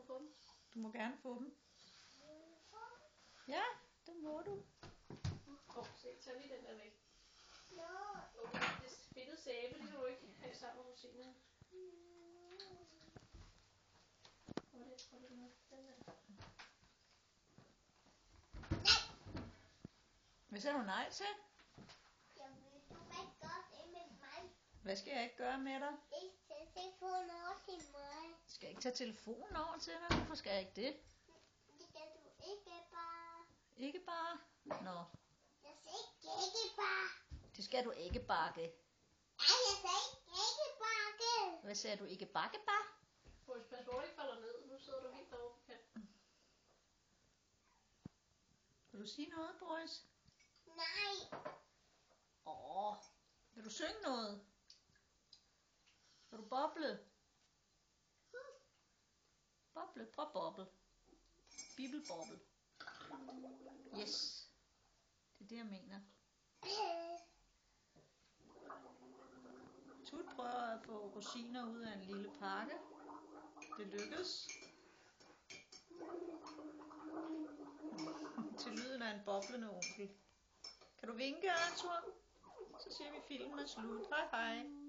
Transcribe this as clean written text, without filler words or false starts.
få dem? Du må gerne få dem. Ja, det må du. Se, tag lige den der væk. Det fedtede sæbe, det kan du ikke have sammen med rosinerne. Hvor er det nu? Den der. Hvad sagde du nej til? Jeg vil du ikke gøre det med mig. Hvad skal jeg ikke gøre med dig? Ikke tage telefonen over til mig. Skal jeg ikke tage telefonen over til dig? Hvorfor skal jeg ikke det? Det skal du ikke bare. Ikke bare? Nå, Jeg siger ikke bare. det skal du ikke bakke. Nej, jeg siger ikke bakke. Hvad sagde du? Ikke bakke bare? Boris, pas på, ikke falder ned. Nu sidder du helt derovre på kanten. Vil du sige noget, Boris? Nej. Vil du synge noget? Vil du boble? Boble, prøv boble. Bibelboble. Yes. Det er det, jeg mener. Tut prøver at få rosiner ud af en lille pakke. Det lykkes. Til lyden af en boblende onkel. Kan du vinke, Arthur? Så siger vi, filmen er slut. Hej hej.